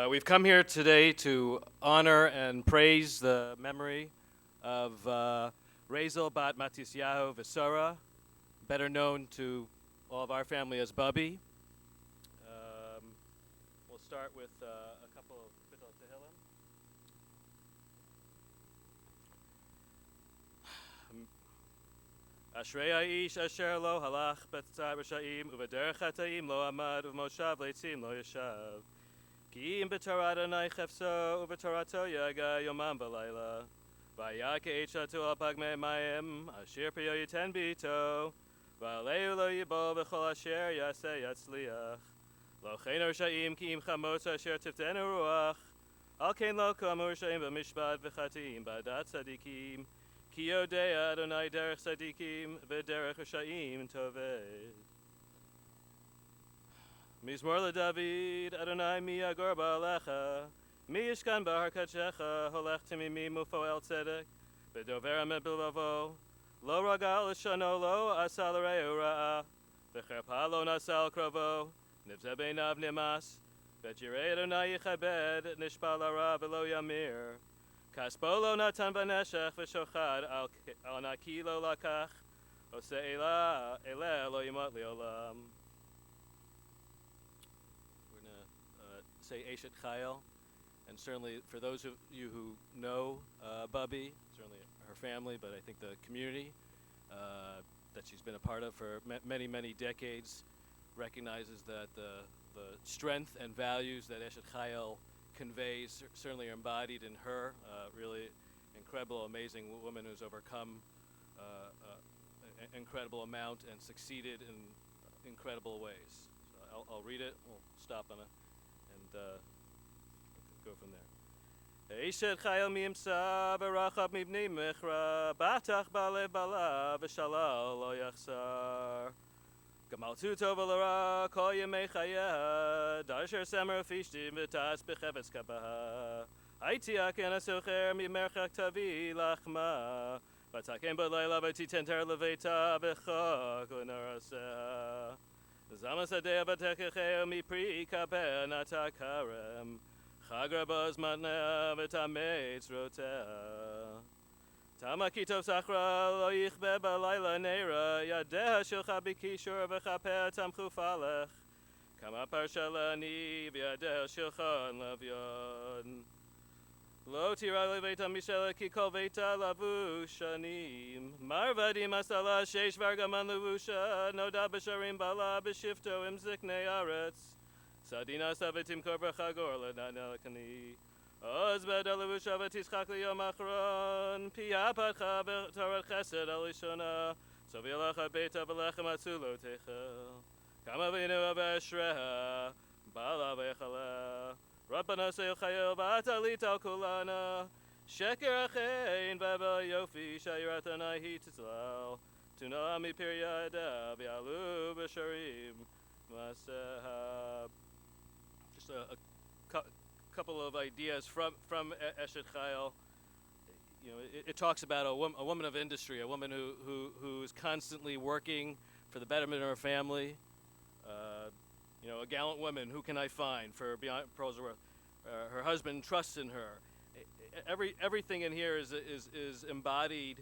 We've come here today to honor and praise the memory of Razel Bat Matisyahu Visara, better known to all of our family as Bubby. We'll start with a couple of B'dal Tehillim. Ashrei Aish Asher Lo Halach Betzar B'Sha'im U'V'Derech Hata'im Lo Amad U'Moshav Leitzim Lo Yeshav Ki Im B'Torah Adonai Chefso U'V'Torato Yaga Yomam V'Layla Vayake Eichatu Al Pagmei Mayim Asher Piyo Yiten Bito V'Aleu Lo Yibol V'Chol Asher Yaseh Yatzliach Lo Chen R'Sha'im Ki Im Chamotz Asher Tiftenu Ruach Al Kein Lo Kamur R'Sha'im V'Mishpat V'Chatim B'Adat Tzadikim Ki Yodea Adonai Derech Tzadikim V'Derech R'Sha'im Toved Mizmor LeDavid Adonai Mi Yagor Ba'alecha Mi Yishkan B'Har Kadshecha Holech Timimi Mufoel Tzedek V'Dover Amet B'Lavo Lo Ragal L'Shano Lo Asal Reu Ra'a V'Cherpa Lo Nasal Krovo Nivzeh Beinav Nimas V'Jirei Adonai Yichabed Nishpa Lara V'Lo Yamir Kaspo Lo Natan V'Neshech V'Shochad Al Naki Lo Lakach Ose Elah Eleh Lo Yimot Li'olam. We're going to say Eshet Chayil, and certainly for those of you who know Bubby, certainly her family, but I think the community that she's been a part of for many, many decades recognizes that the strength and values that Eshet Chayil conveys certainly are embodied in her. Really incredible, amazing woman who's overcome an incredible amount and succeeded in incredible ways. So I'll read it, we'll stop on it, and go from there. Eshet Chayil mi'imsa berachab mibnei mechra batach balev bala v'shalal lo yachsar Gamaltu tov l'ra kol yemei chayeh Darsher semer fishtim v'tas b'chevetz kabaha Haitiak enasocher mimerchak tavi lachma V'taken b'layla v'titen ter leveita v'chok l'naraseha Zamas adeh v'tekecheo mipri kapeh natakarem Chagra baz matneh v'tametz rotea Tama kitov sachra lo yichbe b'layla neira Yadeh shilcha b'kishur v'chapeh tamchu falech Kama parsha lani v'yadeh shilcha l'avyon Lo tira leveita mishela ki kol veita lavu shanim Marvadim asala sheish vargaman levusha Noda b'sharim bala b'shifto im ziknei aretz Sadina savetim kor b'chagor l'nanelakani Oz beda levusha v'tischak liyom achron Pia patcha v'torat chesed alishona Sovielacha beita v'lechem atzulo techel Kama v'inu v'eshreha Bala v'echala Rabbana seil chayil v'atalit al kulana Sheker achein v'bel yofi Shayirat anai hitzlal Tuna mi piryada v'yalu b'sharim Masehab. Just a couple of ideas from Eshet Chayil. You know, it talks about a woman of industry, a woman who is constantly working for the betterment of her family. You know, a gallant woman. Who can I find for beyond pearls of worth? Her husband trusts in her. Everything in here is embodied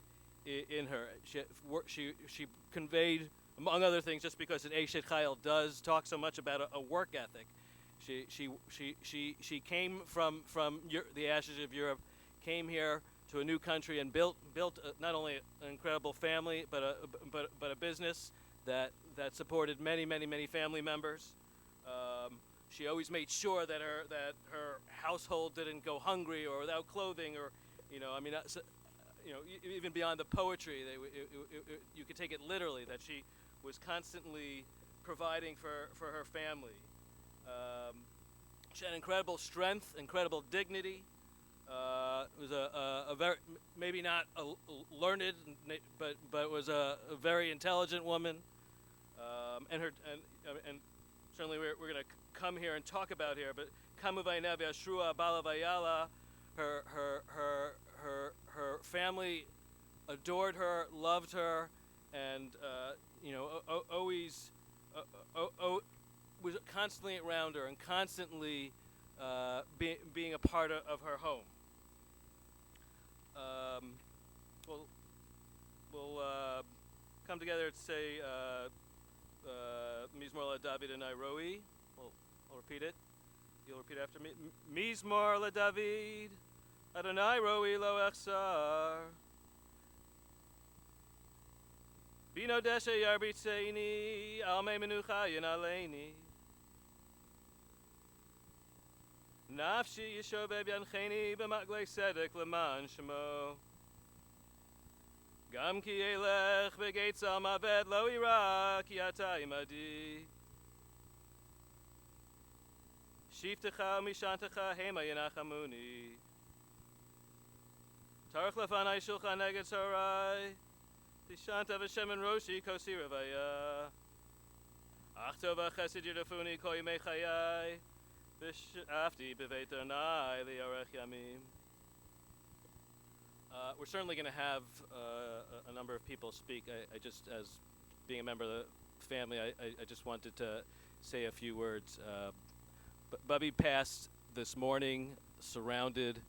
in her. She conveyed, among other things, just because an Eshet Chayil does talk so much about a work ethic. She came from the ashes of Europe, came here to a new country and built not only an incredible family but a business that supported many family members. She always made sure that her household didn't go hungry or without clothing, or even beyond the poetry, you could take it literally that she was constantly providing for her family. She had incredible strength, incredible dignity. Was a very, maybe not a learned, but was a very intelligent woman. And certainly we're going to come here and talk about here. But Kamu Vainav Yashrua Bala Vayala, her family adored her, loved her, and always was constantly around her and constantly being a part of her home. Um, we'll we'll come together to say Mizmor LaDavid and Roi. I'll repeat it. You'll repeat after me. Mizmor LaDavid, Adonai Roi lo echsar. Bino deshe yarbitzeini, almei menucha yanaleini. Nafshi yishobeb yancheni b'maglei sedek leman shemo. Gam ki elech begeitz al maved lo ira ki ata imadi. Shiftecha mishantecha hema yanachamuni. Tarach lefanai shulchan neged sarai. Tishanta v'shem en roshi kosi revaya. Achtova chesed yirafuni koi mechayai. Afti b'veit Adonai li'arech yamim. We're certainly going to have a number of people speak. I just, as being a member of the family, I just wanted to say a few words. Bubby passed this morning, surrounded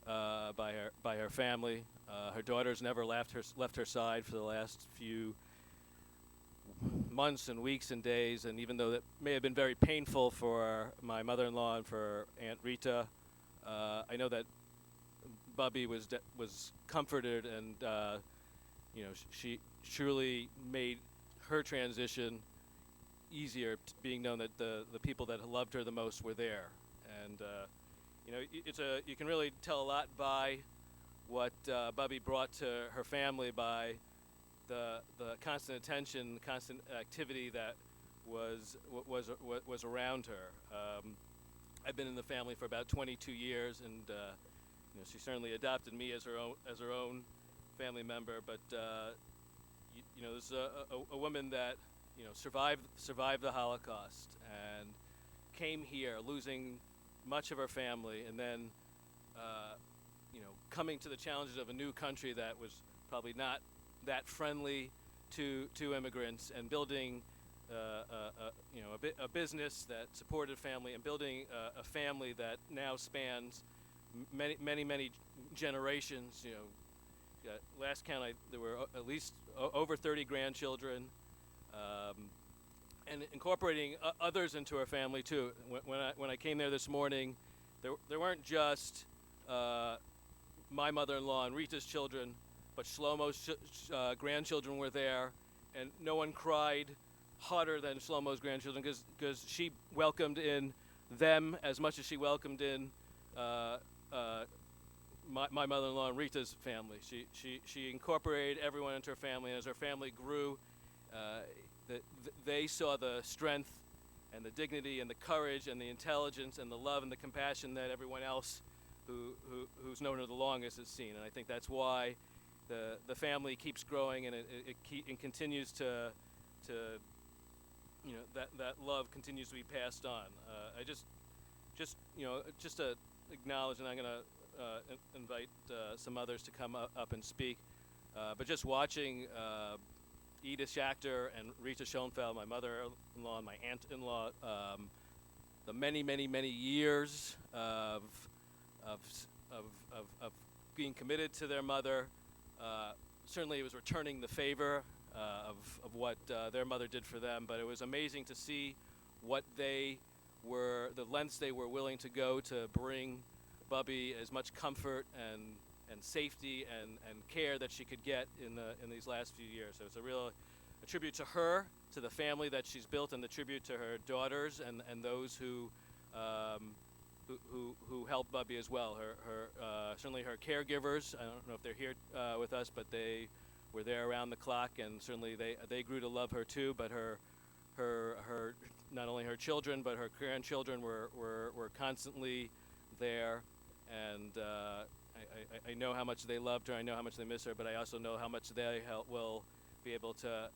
by her family. Her daughter's never left her side for the last few months and weeks and days, and even though that may have been very painful for my mother-in-law and for Aunt Rita, I know that Bubby was comforted, and she truly made her transition easier, being known that the people that loved her the most were there. And you can really tell a lot by what Bubby brought to her family, by the constant attention, constant activity that was around her. I've been in the family for about 22 years, and she certainly adopted me as her own family member. But there's a woman that survived the Holocaust and came here, losing much of her family, and then coming to the challenges of a new country that was probably not that friendly to immigrants, and building a business that supported family, and building a family that now spans many generations. Last count, there were at least over 30 grandchildren, and incorporating others into her family too. When I came there this morning, there weren't just my mother-in-law and Rita's children, but Shlomo's grandchildren were there, and no one cried harder than Shlomo's grandchildren, because she welcomed in them as much as she welcomed in my mother-in-law and Rita's family. She incorporated everyone into her family, and as her family grew, they saw the strength and the dignity and the courage and the intelligence and the love and the compassion that everyone else who's known her the longest has seen. And I think that's why the family keeps growing, and it continues to that love continues to be passed on. I just to acknowledge, and I'm going to invite some others to come up and speak. But just watching Edith Schachter and Rita Schoenfeld, my mother-in-law and my aunt-in-law, the many years of being committed to their mother. Certainly it was returning the favor of what their mother did for them, but it was amazing to see what the lengths they were willing to go to bring Bubby as much comfort and safety and care that she could get in these last few years. So it's a tribute to her, to the family that she's built, and the tribute to her daughters and those who helped Bubby as well. Certainly her caregivers. I don't know if they're here with us, but they were there around the clock, and certainly they grew to love her too. But her not only her children, but her grandchildren were constantly there, and I know how much they loved her. I know how much they miss her, but I also know how much they will be able to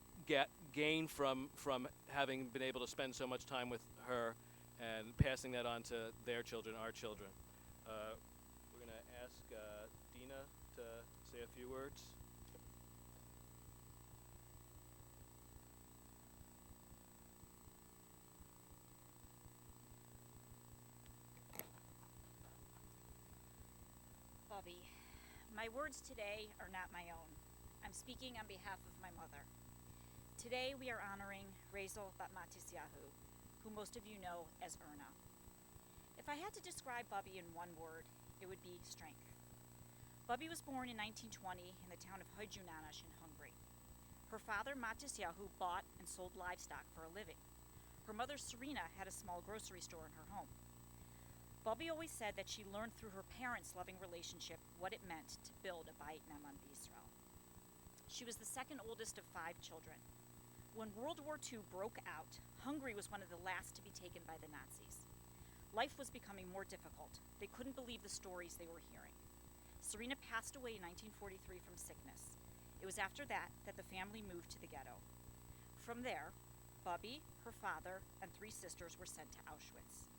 gain from having been able to spend so much time with her, and passing that on to their children, our children. We're going to ask Dina to say a few words. Bubby. My words today are not my own. I'm speaking on behalf of my mother. Today we are honoring Rezel Bat Matisyahu, who most of you know as Erna. If I had to describe Bubby in one word, it would be strength. Bubby was born in 1920 in the town of Hajdúnános in Hungary. Her father, Matisyahu, bought and sold livestock for a living. Her mother, Serena, had a small grocery store in her home. Bubby always said that she learned through her parents' loving relationship what it meant to build a Bayit Ne'eman b'Yisrael. She was the second oldest of 5 children. When World War II broke out, Hungary was one of the last to be taken by the Nazis. Life was becoming more difficult. They couldn't believe the stories they were hearing. Serena passed away in 1943 from sickness. It was after that that the family moved to the ghetto. From there, Bubby, her father, and 3 sisters were sent to Auschwitz.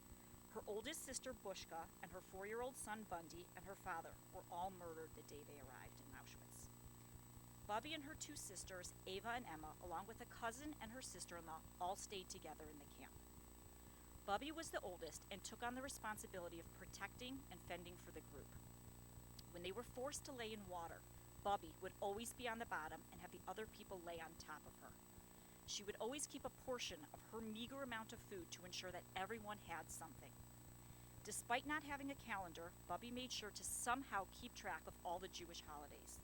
Her oldest sister, Bushka, and her 4-year-old son, Bundy, and her father were all murdered the day they arrived in Auschwitz. Bubby and her 2 sisters, Ava and Emma, along with a cousin and her sister-in-law, all stayed together in the camp. Bubby was the oldest and took on the responsibility of protecting and fending for the group. When they were forced to lay in water, Bubby would always be on the bottom and have the other people lay on top of her. She would always keep a portion of her meager amount of food to ensure that everyone had something. Despite not having a calendar, Bubby made sure to somehow keep track of all the Jewish holidays.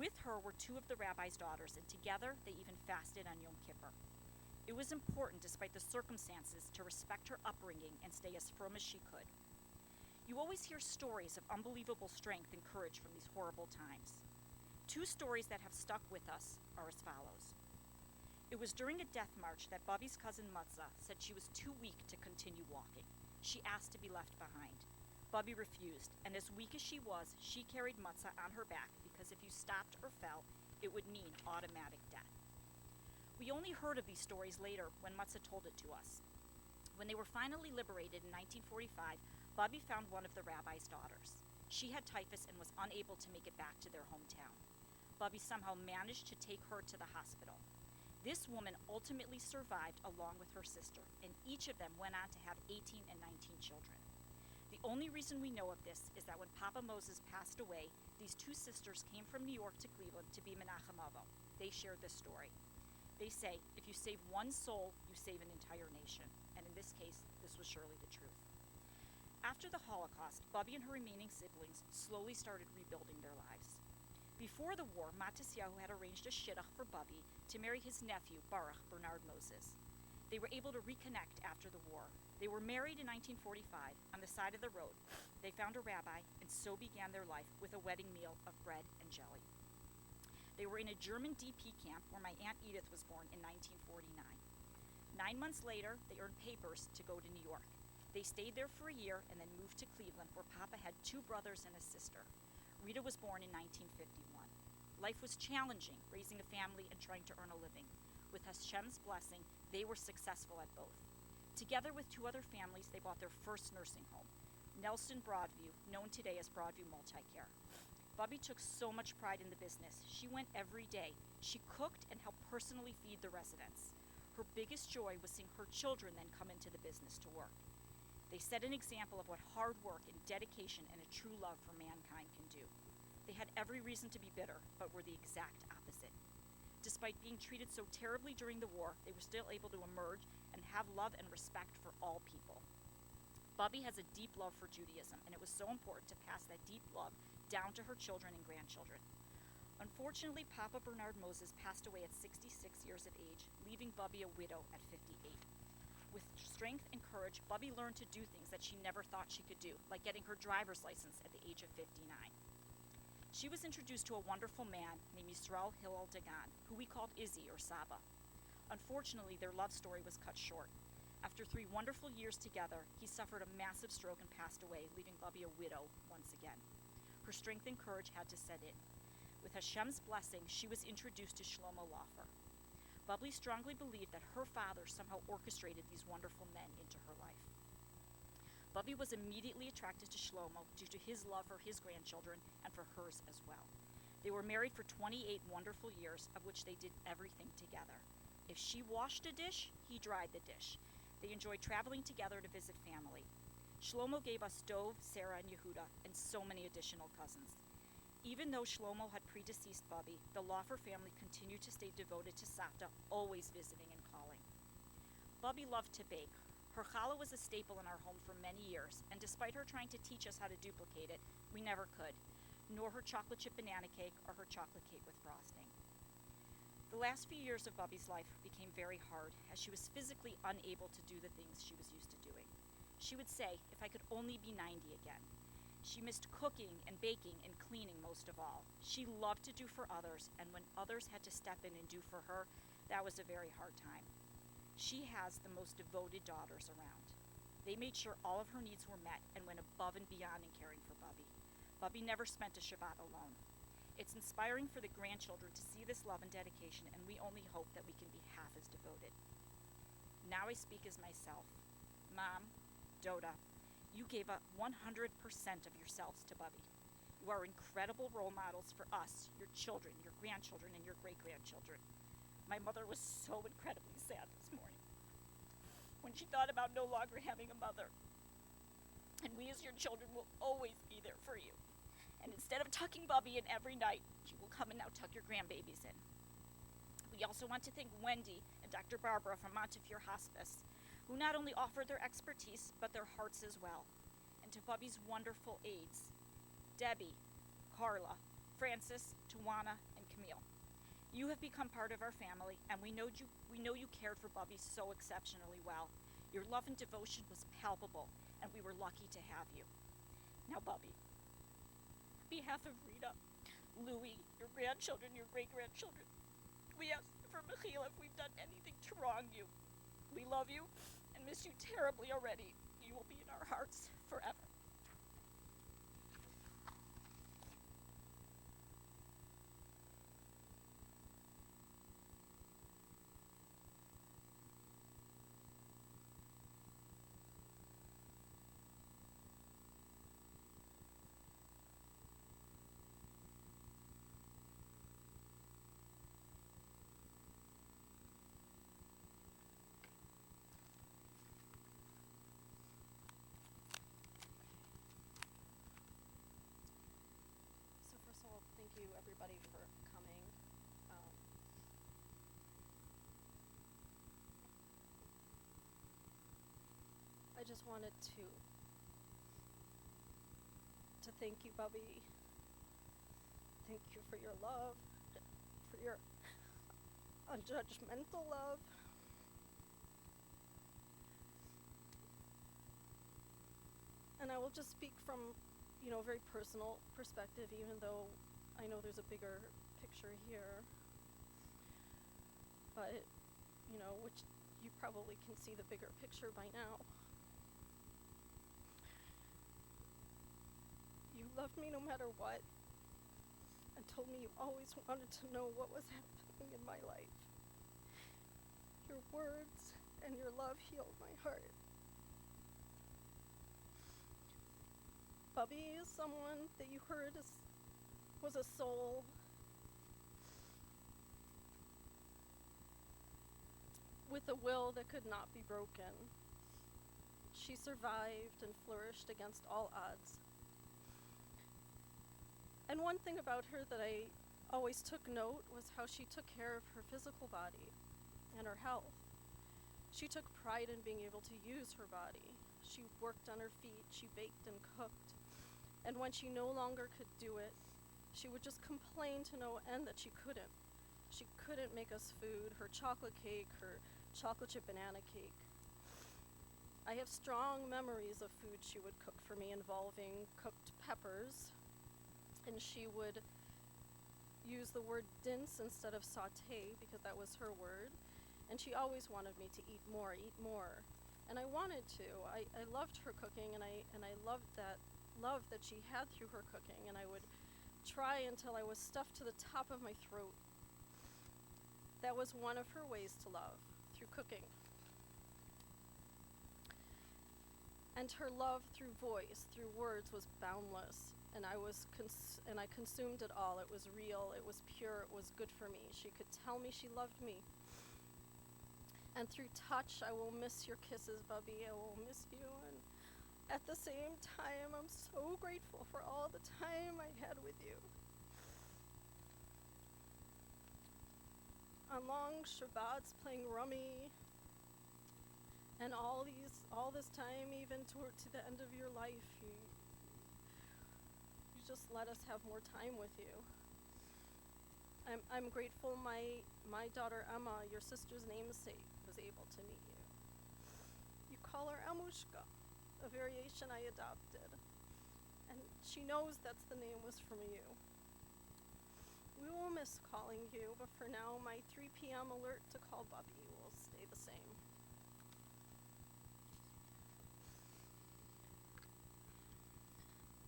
With her were 2 of the rabbi's daughters, and together they even fasted on Yom Kippur. It was important, despite the circumstances, to respect her upbringing and stay as firm as she could. You always hear stories of unbelievable strength and courage from these horrible times. 2 stories that have stuck with us are as follows. It was during a death march that Bubby's cousin Matzah said she was too weak to continue walking. She asked to be left behind. Bubby refused, and as weak as she was, she carried Matzah on her back because if you stopped or fell, it would mean automatic death. We only heard of these stories later when Matzah told it to us. When they were finally liberated in 1945, Bubby found one of the rabbi's daughters. She had typhus and was unable to make it back to their hometown. Bubby somehow managed to take her to the hospital. This woman ultimately survived along with her sister, and each of them went on to have 18 and 19 children. The only reason we know of this is that when Papa Moses passed away, these 2 sisters came from New York to Cleveland to be Menachem Avo. They shared this story. They say, if you save one soul, you save an entire nation. And in this case, this was surely the truth. After the Holocaust, Bubby and her remaining siblings slowly started rebuilding their lives. Before the war, Matisyahu had arranged a shidduch for Bubby to marry his nephew, Baruch Bernard Moses. They were able to reconnect after the war. They were married in 1945 on the side of the road. They found a rabbi, and so began their life with a wedding meal of bread and jelly. They were in a German DP camp where my Aunt Edith was born in 1949. 9 months later, they earned papers to go to New York. They stayed there for a year and then moved to Cleveland, where Papa had 2 brothers and a sister. Rita was born in 1951. Life was challenging, raising a family and trying to earn a living. With Hashem's blessing, they were successful at both. Together with 2 other families, they bought their first nursing home, Nelson Broadview, known today as Broadview Multicare. Bubby took so much pride in the business. She went every day. She cooked and helped personally feed the residents. Her biggest joy was seeing her children then come into the business to work. They set an example of what hard work and dedication and a true love for mankind can do. They had every reason to be bitter, but were the exact opposite. Despite being treated so terribly during the war, they were still able to emerge and have love and respect for all people. Bubby has a deep love for Judaism, and it was so important to pass that deep love down to her children and grandchildren. Unfortunately, Papa Bernard Moses passed away at 66 years of age, leaving Bubby a widow at 58. With strength and courage, Bubby learned to do things that she never thought she could do, like getting her driver's license at the age of 59. She was introduced to a wonderful man named Yisrael Hillel Dagan, who we called Izzy or Saba. Unfortunately, their love story was cut short. After 3 wonderful years together, he suffered a massive stroke and passed away, leaving Bubby a widow once again. Her strength and courage had to set in. With Hashem's blessing, she was introduced to Erna Laufer. Bubby strongly believed that her father somehow orchestrated these wonderful men into her life. Bubby was immediately attracted to Shlomo due to his love for his grandchildren and for hers as well. They were married for 28 wonderful years, of which they did everything together. If she washed a dish, he dried the dish. They enjoyed traveling together to visit family. Shlomo gave us Dov, Sarah, and Yehuda, and so many additional cousins. Even though Shlomo had predeceased Bubby, the Laufer family continued to stay devoted to Savta, always visiting and calling. Bubby loved to bake. Her challah was a staple in our home for many years, and despite her trying to teach us how to duplicate it, we never could, nor her chocolate chip banana cake or her chocolate cake with frosting. The last few years of Bubby's life became very hard, as she was physically unable to do the things she was used to doing. She would say, if I could only be 90 again. She missed cooking and baking and cleaning most of all. She loved to do for others, and when others had to step in and do for her, that was a very hard time. She has the most devoted daughters around. They made sure all of her needs were met and went above and beyond in caring for Bubby. Bubby never spent a Shabbat alone. It's inspiring for the grandchildren to see this love and dedication, and we only hope that we can be half as devoted. Now I speak as myself. Mom, Doda, you gave up 100% of yourselves to Bubby. You are incredible role models for us, your children, your grandchildren, and your great-grandchildren. My mother was so incredibly sad this morning when she thought about no longer having a mother. And we as your children will always be there for you. And instead of tucking Bubby in every night, you will come and now tuck your grandbabies in. We also want to thank Wendy and Dr. Barbara from Montefiore Hospice, who not only offered their expertise, but their hearts as well. And to Bubby's wonderful aides, Debbie, Carla, Francis, Tawana, and Camille. You have become part of our family, and we know you cared for Bubby so exceptionally well. Your love and devotion was palpable, and we were lucky to have you. Now, Bubby, on behalf of Rita, Louie, your grandchildren, your great-grandchildren, we ask for Mechila if we've done anything to wrong you. We love you and miss you terribly already. You will be in our hearts forever. So first of all, thank you everybody for coming. I just wanted to thank you, Bubby. Thank you for your love, for your unjudgmental love. And I will just speak from, very personal perspective, even though I know there's a bigger picture here. But, which you probably can see the bigger picture by now. You loved me no matter what, and told me you always wanted to know what was happening in my life. Your words and your love healed my heart. Bubby is someone that you heard was a soul. With a will that could not be broken. She survived and flourished against all odds. And one thing about her that I always took note was how she took care of her physical body and her health. She took pride in being able to use her body. She worked on her feet, she baked and cooked. And when she no longer could do it, she would just complain to no end that she couldn't. She couldn't make us food, her chocolate cake, her chocolate chip banana cake. I have strong memories of food she would cook for me involving cooked peppers, and she would use the word dince instead of saute because that was her word, and she always wanted me to eat more, and I wanted to. I loved her cooking, and I loved that love that she had through her cooking, and I would try until I was stuffed to the top of my throat. That was one of her ways to love, through cooking. And her love through voice, through words, was boundless, and I consumed it all. It was real, it was pure, it was good for me. She could tell me she loved me. And through touch, I will miss your kisses, Bubby. I will miss you, and At the same time, I'm so grateful for all the time I had with you. On long Shabbats playing rummy, and all this time, even to the end of your life, you just let us have more time with you. I'm grateful my daughter Emma, your sister's namesake, was able to meet you. You call her Emushka, a variation I adopted, and she knows that's the name was from you. We will miss calling you, but for now, my 3 p.m. alert to call Bubby will stay the same.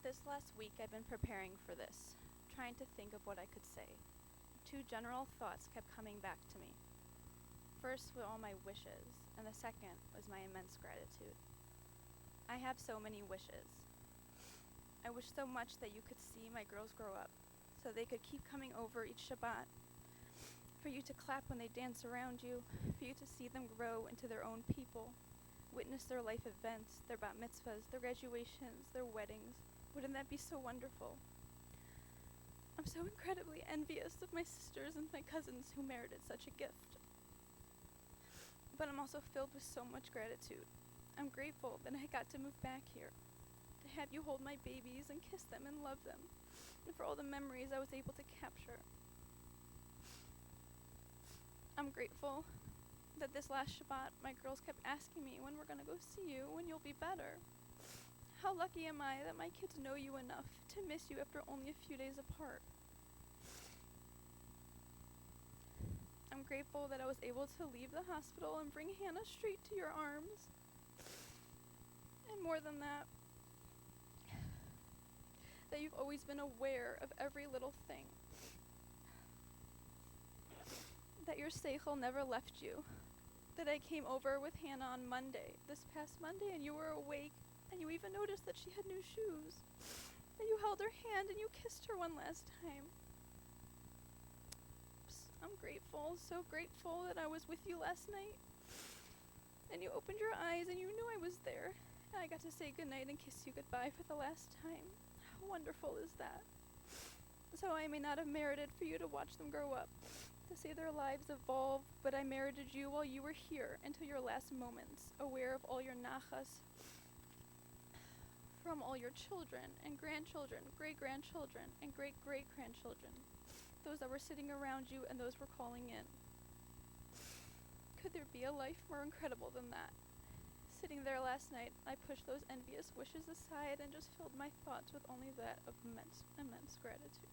This last week I've been preparing for this, trying to think of what I could say. Two general thoughts kept coming back to me. First were all my wishes, and the second was my immense gratitude. I have so many wishes. I wish so much that you could see my girls grow up, so they could keep coming over each Shabbat, for you to clap when they dance around you, for you to see them grow into their own people, witness their life events, their bat mitzvahs, their graduations, their weddings. Wouldn't that be so wonderful? I'm so incredibly envious of my sisters and my cousins who merited such a gift. But I'm also filled with so much gratitude. I'm grateful that I got to move back here, to have you hold my babies and kiss them and love them, and for all the memories I was able to capture. I'm grateful that this last Shabbat, my girls kept asking me when we're gonna go see you, when you'll be better. How lucky am I that my kids know you enough to miss you after only a few days apart. I'm grateful that I was able to leave the hospital and bring Hannah straight to your arms. And more than that you've always been aware of every little thing. That your seichel never left you. That I came over with Hannah on Monday, this past Monday, and you were awake, and you even noticed that she had new shoes. That you held her hand and you kissed her one last time. I'm grateful, so grateful that I was with you last night. And you opened your eyes and you knew I was there. And I got to say goodnight and kiss you goodbye for the last time. How wonderful is that? So I may not have merited for you to watch them grow up, to see their lives evolve, but I merited you while you were here until your last moments, aware of all your nachas from all your children and grandchildren, great-grandchildren, and great-great-grandchildren, those that were sitting around you and those were calling in. Could there be a life more incredible than that? Sitting there last night, I pushed those envious wishes aside and just filled my thoughts with only that of immense, immense gratitude.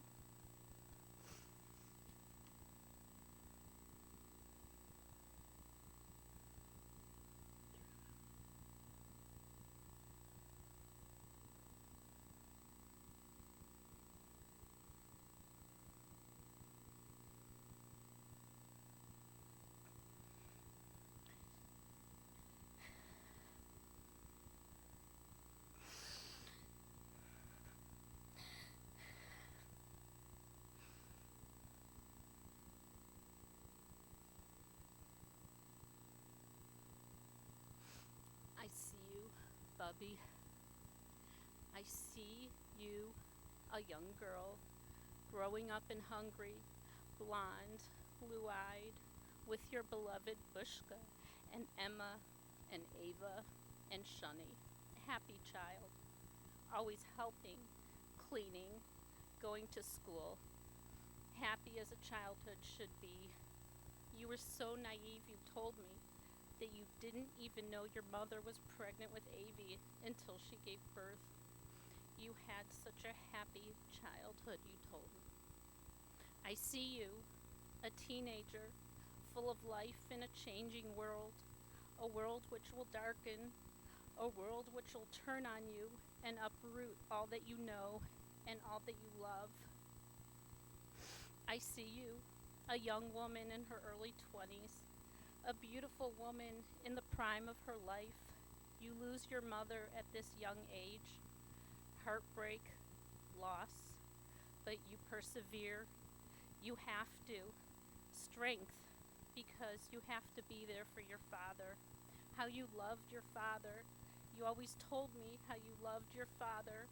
I see you, Bubby. I see you, a young girl, growing up in Hungary, blonde, blue-eyed, with your beloved Bushka and Emma and Ava and Shunny. Happy child, always helping, cleaning, going to school. Happy as a childhood should be. You were so naive, you told me, that you didn't even know your mother was pregnant with Avi until she gave birth. You had such a happy childhood, you told me. I see you, a teenager, full of life in a changing world, a world which will darken, a world which will turn on you and uproot all that you know and all that you love. I see you, a young woman in her early 20s, a beautiful woman in the prime of her life. You lose your mother at this young age. Heartbreak, loss, but you persevere. You have to. Strength, because you have to be there for your father. How you loved your father. You always told me how you loved your father,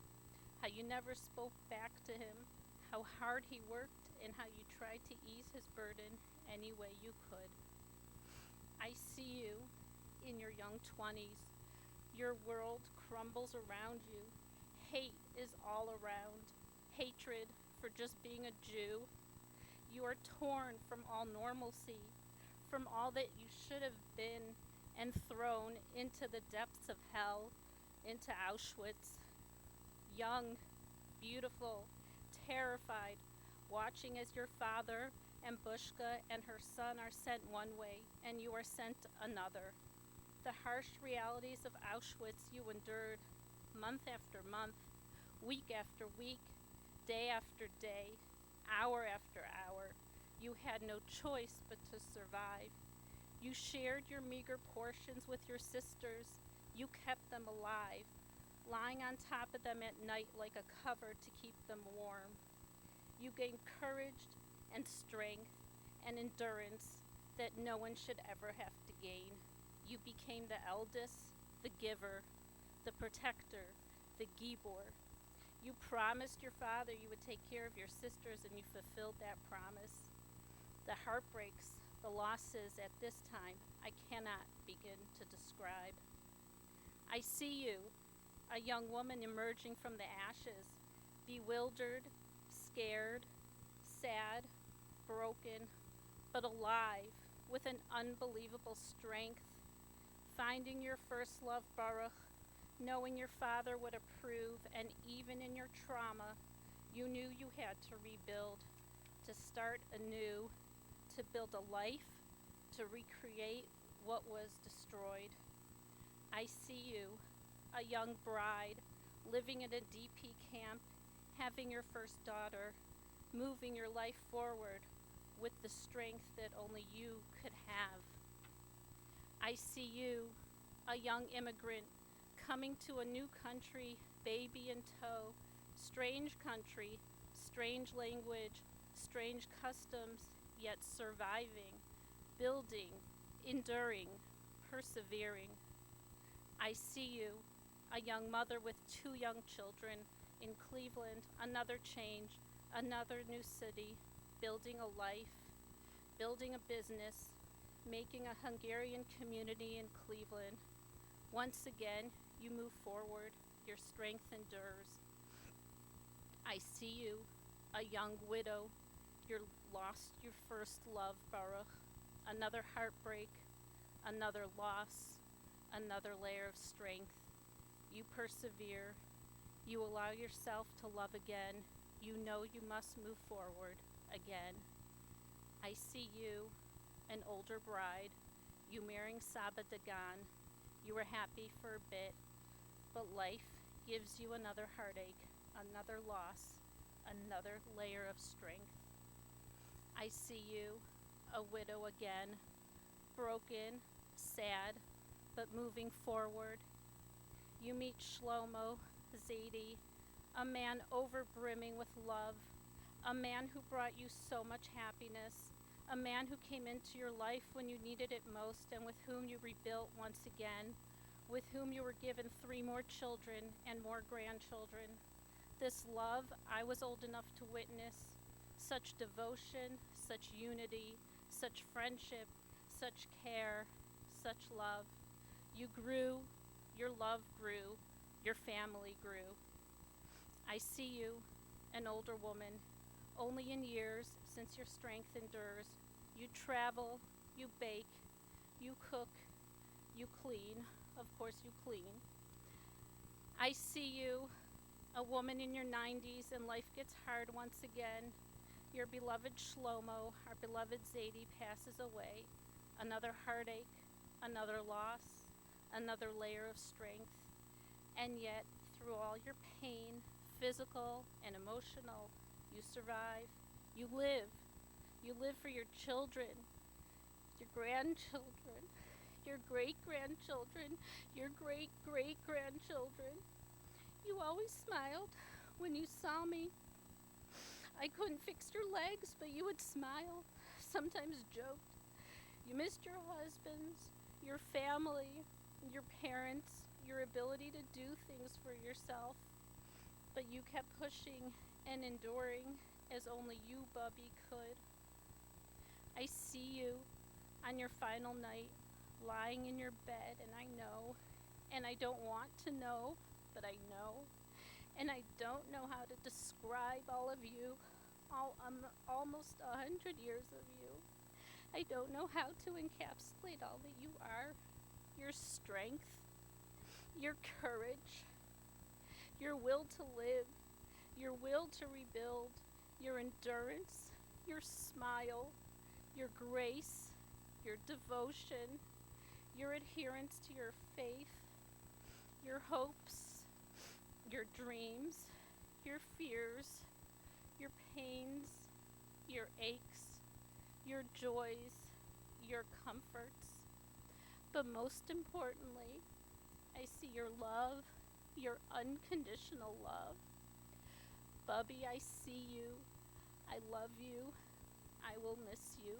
how you never spoke back to him, how hard he worked, and how you tried to ease his burden any way you could. I see you in your young 20s. Your world crumbles around you. Hate is all around. Hatred for just being a Jew. You are torn from all normalcy, from all that you should have been, and thrown into the depths of hell, into Auschwitz. Young, beautiful, terrified, watching as your father and Bushka and her son are sent one way and you are sent another. The harsh realities of Auschwitz you endured month after month, week after week, day after day, hour after hour. You had no choice but to survive. You shared your meager portions with your sisters. You kept them alive, lying on top of them at night like a cover to keep them warm. You gained courage and strength and endurance that no one should ever have to gain. You became the eldest, the giver, the protector, the gibor. You promised your father you would take care of your sisters, and you fulfilled that promise. The heartbreaks, the losses at this time, I cannot begin to describe. I see you, a young woman emerging from the ashes, bewildered, scared, sad, broken, but alive, with an unbelievable strength, finding your first love, Baruch, knowing your father would approve, and even in your trauma, you knew you had to rebuild, to start anew, to build a life, to recreate what was destroyed. I see you, a young bride, living in a DP camp, having your first daughter, moving your life forward with the strength that only you could have. I see you, a young immigrant, coming to a new country, baby in tow, strange country, strange language, strange customs, yet surviving, building, enduring, persevering. I see you, a young mother with 2 young children in Cleveland, another change, another new city, building a life, building a business, making a Hungarian community in Cleveland. Once again, you move forward, your strength endures. I see you, a young widow, you lost your first love, Baruch, another heartbreak, another loss, another layer of strength. You persevere, you allow yourself to love again, you know you must move forward again. I see you, an older bride, you marrying Saba Dagan. You were happy for a bit, but life gives you another heartache, another loss, another layer of strength. I see you, a widow again, broken, sad, but moving forward. You meet Shlomo Zadie, a man overbrimming with love, a man who brought you so much happiness, a man who came into your life when you needed it most and with whom you rebuilt once again, with whom you were given 3 more children and more grandchildren. This love I was old enough to witness, such devotion, such unity, such friendship, such care, such love. You grew, your love grew, your family grew. I see you, an older woman, only in years since your strength endures. You travel, you bake, you cook, you clean. Of course you clean. I see you, a woman in your 90s, and life gets hard once again. Your beloved Shlomo, our beloved Zadie, passes away. Another heartache, another loss, another layer of strength. And yet, through all your pain, physical and emotional, you survive. You live. You live for your children, your grandchildren, your great-grandchildren, your great-great-grandchildren. You always smiled when you saw me. I couldn't fix your legs, but you would smile, sometimes joked. You missed your husbands, your family, your parents, your ability to do things for yourself, but you kept pushing and enduring as only you, Bubby, could. I see you on your final night, lying in your bed, and I know, and I don't want to know, but I know, and I don't know how to describe all of you, almost 100 years of you. I don't know how to encapsulate all that you are, your strength, your courage, your will to live, your will to rebuild, your endurance, your smile, your grace, your devotion, your adherence to your faith, your hopes, your dreams, your fears, your pains, your aches, your joys, your comforts. But most importantly, I see your love, your unconditional love. Bubby, I see you. I love you. I will miss you.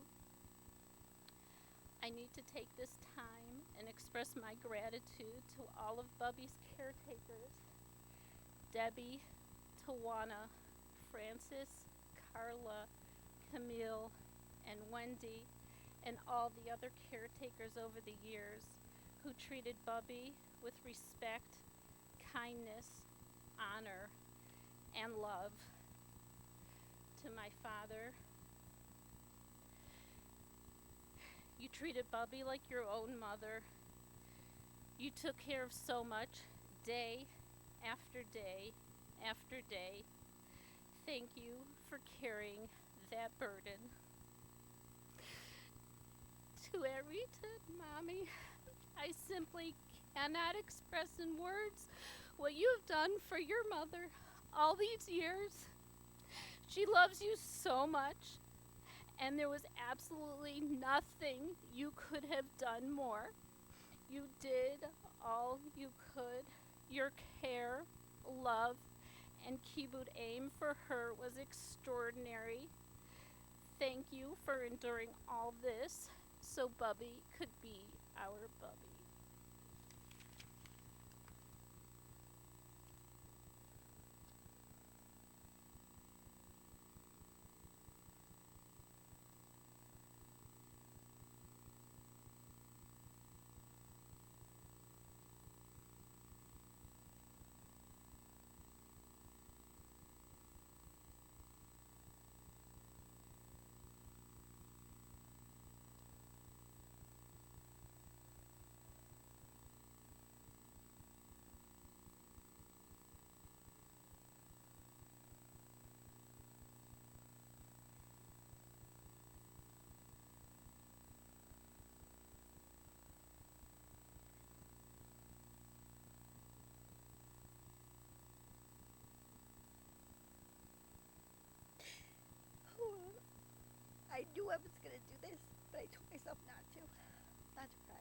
I need to take this time and express my gratitude to all of Bubby's caretakers, Debbie, Tawana, Francis, Carla, Camille, and Wendy, and all the other caretakers over the years who treated Bubby with respect, kindness, honor, and love. To my father, you treated Bubby like your own mother. You took care of so much, day after day after day. Thank you for carrying that burden. To Arita, Mommy, I simply cannot express in words what you have done for your mother all these years. She loves you so much, and there was absolutely nothing you could have done more. You did all you could. Your care, love, and kibbut aim for her was extraordinary. Thank you for enduring all this so Bubby could be our Bubby. I knew I was going to do this, but I told myself not to cry.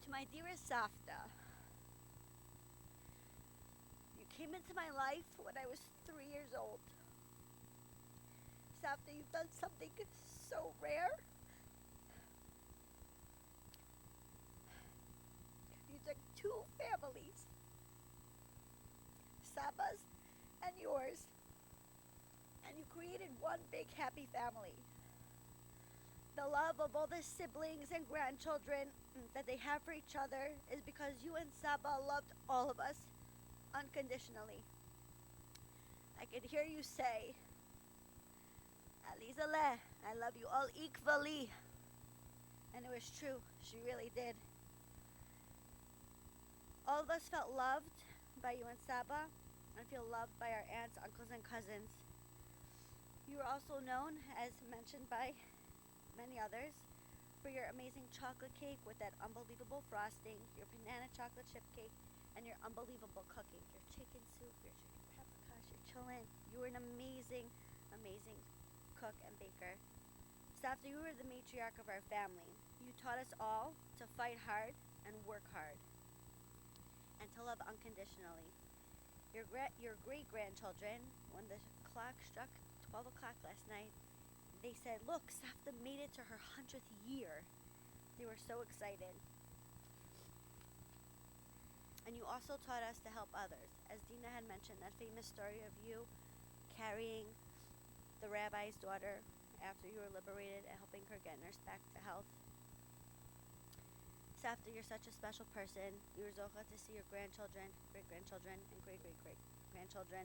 To my dearest Safta, you came into my life when I was 3 years old. Safta, you've done something so rare. You took two families, Saba's and yours, and you created one big happy family. The love of all the siblings and grandchildren that they have for each other is because you and Saba loved all of us unconditionally. I could hear you say, Alizaleh, I love you all equally. And it was true, she really did. All of us felt loved by you and Saba and feel loved by our aunts, uncles, and cousins. You are also known, as mentioned by many others, for your amazing chocolate cake with that unbelievable frosting, your banana chocolate chip cake, and your unbelievable cooking, your chicken soup, your chicken paprikash, your chillin. You were an amazing, amazing cook and baker. Safta, you were the matriarch of our family. You taught us all to fight hard and work hard, and to love unconditionally. Your great-grandchildren, when the clock struck 12 o'clock last night, they said, look, Safta made it to her 100th year. They were so excited. And you also taught us to help others. As Dina had mentioned, that famous story of you carrying the rabbi's daughter after you were liberated and helping her get nursed back to health. After you're such a special person, you were zocha to see your grandchildren, great-grandchildren, and great-great-great-grandchildren.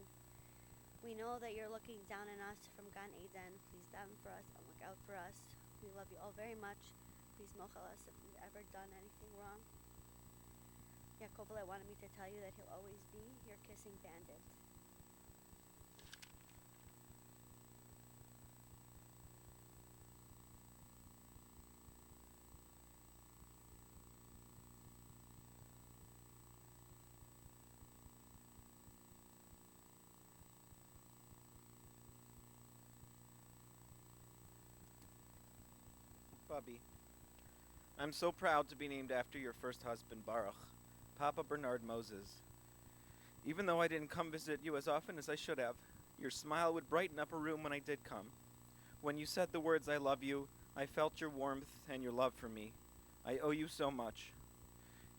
We know that you're looking down on us from Gan Eden. Please down for us and look out for us. We love you all very much. Please mochel us if we've ever done anything wrong. Yaakov wanted me to tell you that he'll always be your kissing bandit. Bubby, I'm so proud to be named after your first husband, Baruch, Papa Bernard Moses. Even though I didn't come visit you as often as I should have, your smile would brighten up a room when I did come. When you said the words, "I love you," I felt your warmth and your love for me. I owe you so much.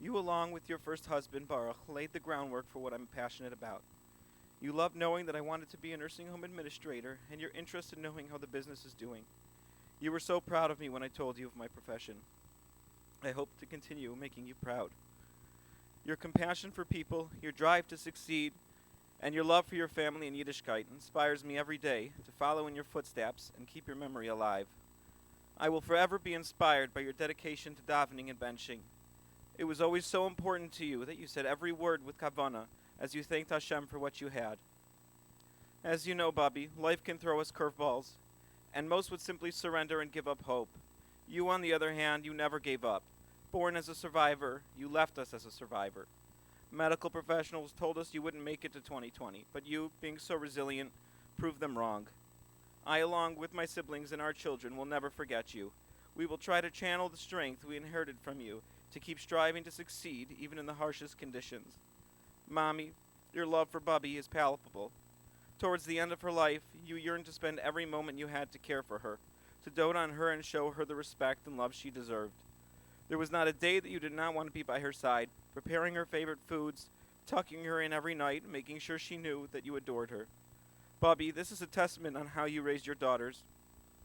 You, along with your first husband, Baruch, laid the groundwork for what I'm passionate about. You loved knowing that I wanted to be a nursing home administrator, and you're interested in knowing how the business is doing. You were so proud of me when I told you of my profession. I hope to continue making you proud. Your compassion for people, your drive to succeed, and your love for your family and Yiddishkeit inspires me every day to follow in your footsteps and keep your memory alive. I will forever be inspired by your dedication to davening and benching. It was always so important to you that you said every word with kavanah as you thanked Hashem for what you had. As you know, Bubby, life can throw us curveballs, and most would simply surrender and give up hope. You, on the other hand, you never gave up. Born as a survivor, you left us as a survivor. Medical professionals told us you wouldn't make it to 2020, but you, being so resilient, proved them wrong. I, along with my siblings and our children, will never forget you. We will try to channel the strength we inherited from you to keep striving to succeed even in the harshest conditions. Mommy, your love for Bubby is palpable. Towards the end of her life, you yearned to spend every moment you had to care for her, to dote on her and show her the respect and love she deserved. There was not a day that you did not want to be by her side, preparing her favorite foods, tucking her in every night, making sure she knew that you adored her. Bubby, this is a testament on how you raised your daughters.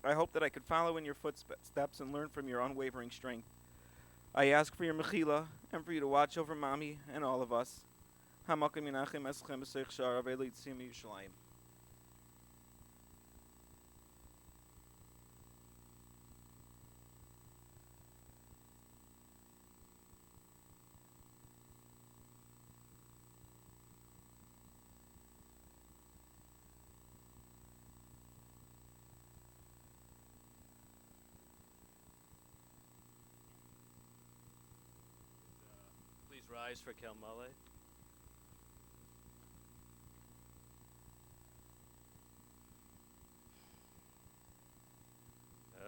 I hope that I could follow in your footsteps and learn from your unwavering strength. I ask for your mechila and for you to watch over Mommy and all of us. Hamakim Menachem Eschem B'Seich Shara V'Leitzim Yerushalayim. Please rise for Kel Maleh.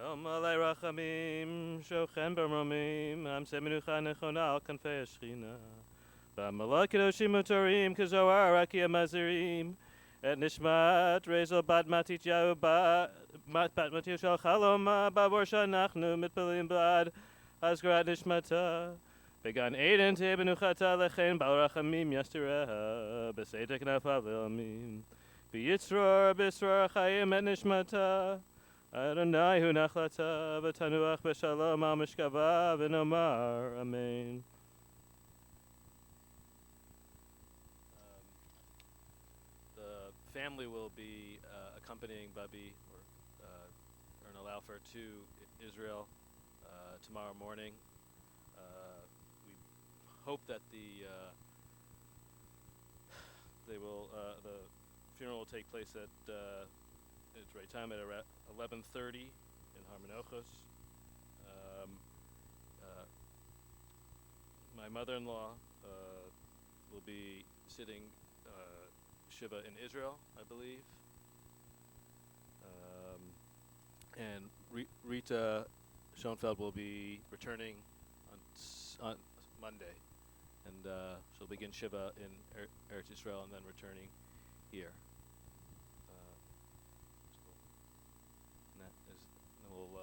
El Maleh Rachamim, Shochem B'Romim, Amse Menucha Nechona Al Kanfei Ashchina, V'Maleh Kedoshim Utorim, Kezoar Rakia Mazirim, Et Nishmat Rezel Bat Matityahu Bat Matityahu Shal Chaloma, Babor Shanachnu Mitpalim Blad, Hazgarat Nishmata, Began Eden Te Benuchata Lechen Bal Rachamim Yastireha, Besetek Nafal Vilmim, B'Yitzror B'Isror Chayim Et Nishmata, Adonai hu nachlata v'tanuach b'shalom al mishkava v'nomar amen. The family will be accompanying Bubby or Erna Laufer to Israel tomorrow morning. We hope that the funeral will take place at its right time at 11:30 in Harmon-Ochos. My mother-in-law will be sitting Shiva in Israel, I believe. And Rita Schoenfeld will be returning on Monday. And she'll begin Shiva in Eretz Israel and then returning here. And that is, and we'll